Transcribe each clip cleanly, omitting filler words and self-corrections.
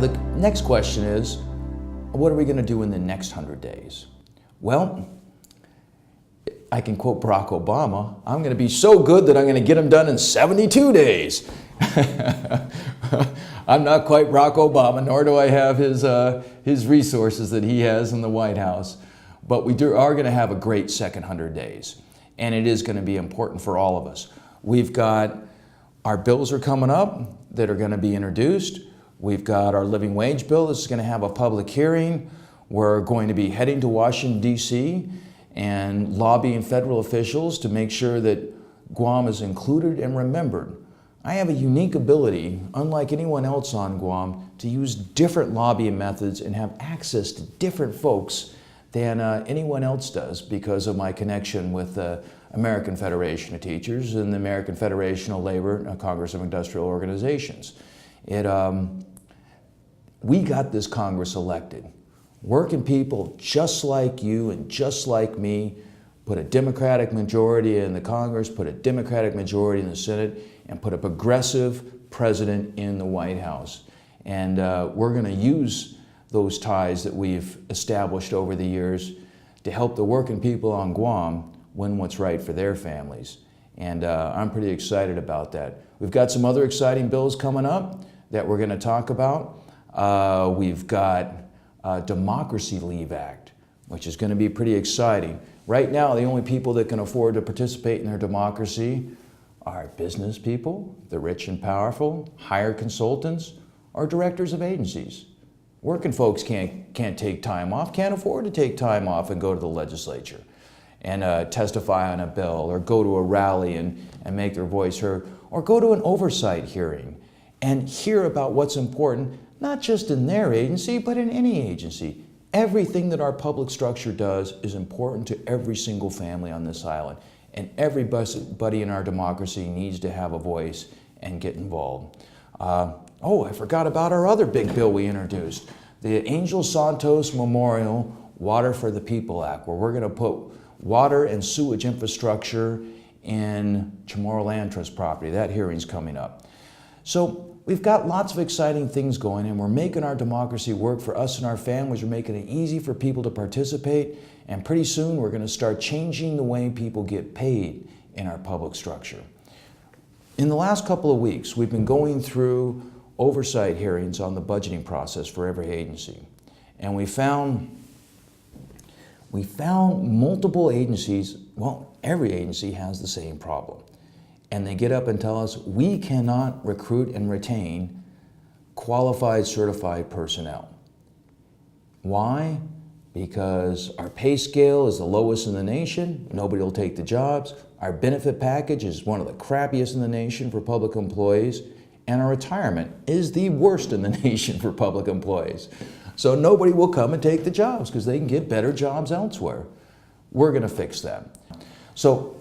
Now the next question is, what are we going to do in the next 100 days? Well, I can quote Barack Obama, I'm going to be so good that I'm going to get them done in 72 days. I'm not quite Barack Obama, nor do I have his resources that he has in the White House. But we are going to have a great second 100 days. And it is going to be important for all of us. We've got our bills are coming up that are going to be introduced. We've got our living wage bill that's going to have a public hearing. We're going to be heading to Washington, D.C. and lobbying federal officials to make sure that Guam is included and remembered. I have a unique ability, unlike anyone else on Guam, to use different lobbying methods and have access to different folks than anyone else does because of my connection with the American Federation of Teachers and the American Federation of Labor and Congress of Industrial Organizations. We got this Congress elected. Working people just like you and just like me put a Democratic majority in the Congress, put a Democratic majority in the Senate, and put a progressive president in the White House. And we're going to use those ties that we've established over the years to help the working people on Guam win what's right for their families. And I'm pretty excited about that. We've got some other exciting bills coming up that we're going to talk about. We've got Democracy Leave Act, which is going to be pretty exciting. Right now, the only people that can afford to participate in their democracy are business people, the rich and powerful, hired consultants, or directors of agencies. Working folks can't take time off, can't afford to take time off and go to the legislature and testify on a bill or go to a rally and make their voice heard, or go to an oversight hearing and hear about what's important, not just in their agency, but in any agency. Everything that our public structure does is important to every single family on this island. And everybody in our democracy needs to have a voice and get involved. Oh, I forgot about our other big bill we introduced, the Angel Santos Memorial Water for the People Act, where we're going to put water and sewage infrastructure in Chamorro Land Trust property. That hearing's coming up. So we've got lots of exciting things going, and we're making our democracy work for us and our families. We're making it easy for people to participate, and pretty soon we're going to start changing the way people get paid in our public structure. In the last couple of weeks, we've been going through oversight hearings on the budgeting process for every agency, and we found multiple agencies, well, every agency has the same problem. And they get up and tell us, we cannot recruit and retain qualified, certified personnel. Why? Because our pay scale is the lowest in the nation, nobody will take the jobs, our benefit package is one of the crappiest in the nation for public employees, and our retirement is the worst in the nation for public employees. So nobody will come and take the jobs because they can get better jobs elsewhere. We're going to fix that. So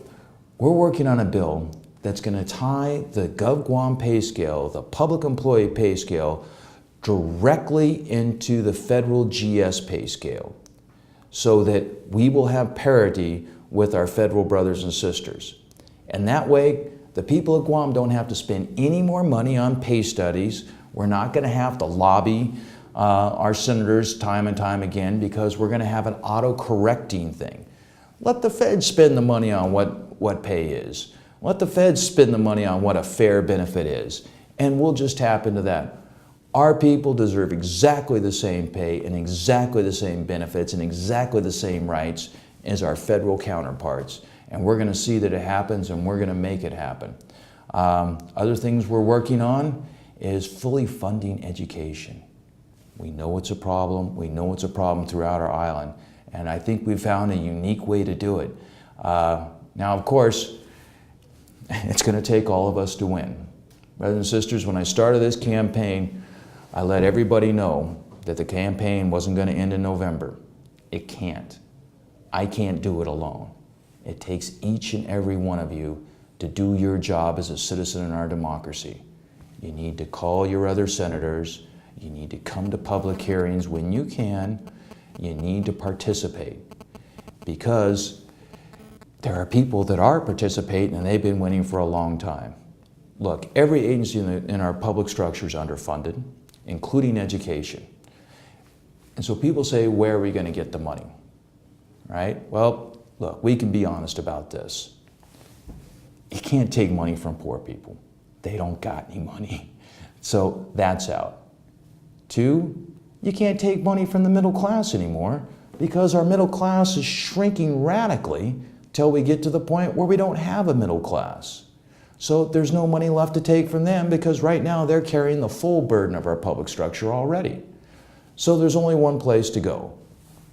we're working on a bill that's going to tie the GovGuam pay scale, the public employee pay scale, directly into the federal GS pay scale so that we will have parity with our federal brothers and sisters. And that way, the people of Guam don't have to spend any more money on pay studies. We're not going to have to lobby our senators time and time again because we're going to have an auto-correcting thing. Let the Fed spend the money on what pay is. Let the Feds spend the money on what a fair benefit is, and we'll just tap into that. Our people deserve exactly the same pay and exactly the same benefits and exactly the same rights as our federal counterparts, and we're going to see that it happens, and we're going to make it happen. Other things we're working on is fully funding education. We know it's a problem. We know it's a problem throughout our island, and I think we've found a unique way to do it. Now, of course, it's going to take all of us to win. Brothers and sisters, when I started this campaign, I let everybody know that the campaign wasn't going to end in November. It can't. I can't do it alone. It takes each and every one of you to do your job as a citizen in our democracy. You need to call your other senators. You need to come to public hearings when you can. You need to participate because there are people that are participating and they've been winning for a long time. Look, every agency in our public structure is underfunded. including education. And so people say, where are we going to get the money? Right? Well, look, we can be honest about this. You can't take money from poor people. They don't got any money. So that's out. 2, you can't take money from the middle class anymore because our middle class is shrinking radically till we get to the point where we don't have a middle class. So there's no money left to take from them because right now they're carrying the full burden of our public structure already. So there's only one place to go: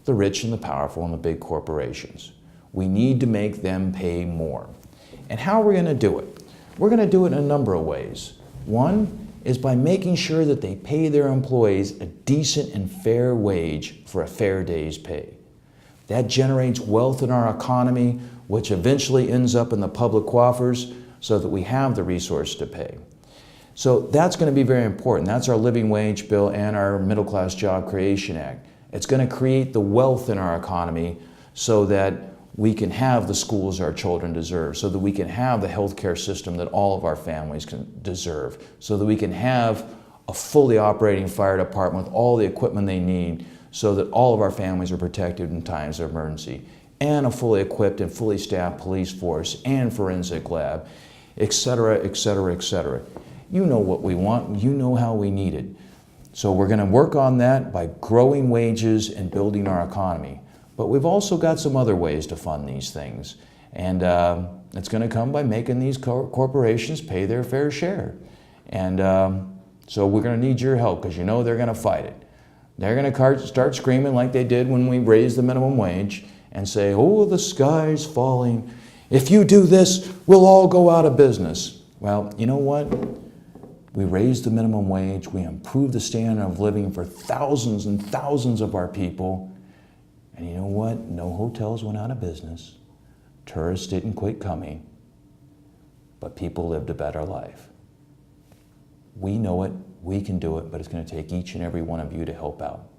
the rich and the powerful and the big corporations. We need to make them pay more. And how are we going to do it? We're going to do it in a number of ways. One is by making sure that they pay their employees a decent and fair wage for a fair day's pay. That generates wealth in our economy, which eventually ends up in the public coffers so that we have the resource to pay. So that's going to be very important. That's our living wage bill and our Middle Class Job Creation Act. It's going to create the wealth in our economy so that we can have the schools our children deserve, so that we can have the healthcare system that all of our families can deserve, so that we can have a fully operating fire department with all the equipment they need so that all of our families are protected in times of emergency, and a fully equipped and fully staffed police force and forensic lab, et cetera, et cetera, et cetera. You know what we want, you know how we need it. So we're going to work on that by growing wages and building our economy. But we've also got some other ways to fund these things. And it's going to come by making these corporations pay their fair share. And so we're going to need your help because you know they're going to fight it. They're going to start screaming like they did when we raised the minimum wage and say, oh, the sky's falling. If you do this, we'll all go out of business. Well, you know what? We raised the minimum wage. We improved the standard of living for thousands and thousands of our people. And you know what? No hotels went out of business. Tourists didn't quit coming. But people lived a better life. We know it. We can do it. But it's going to take each and every one of you to help out.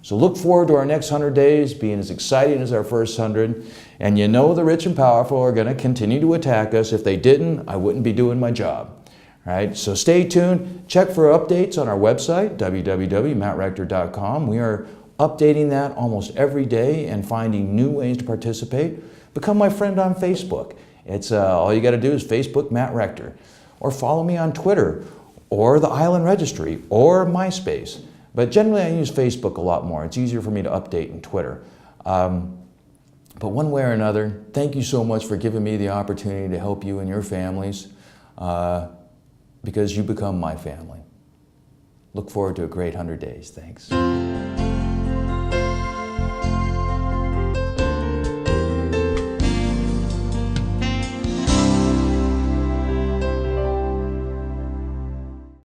So look forward to our next 100 days being as exciting as our first 100. And you know the rich and powerful are going to continue to attack us. If they didn't, I wouldn't be doing my job. All right, so stay tuned. Check for updates on our website, www.mattrector.com. We are updating that almost every day and finding new ways to participate. Become my friend on Facebook. It's all you got to do is Facebook Matt Rector, or follow me on Twitter, or the Island Registry, or MySpace. But generally, I use Facebook a lot more. It's easier for me to update in Twitter. But one way or another, thank you so much for giving me the opportunity to help you and your families, because you become my family. Look forward to a great 100 days. Thanks.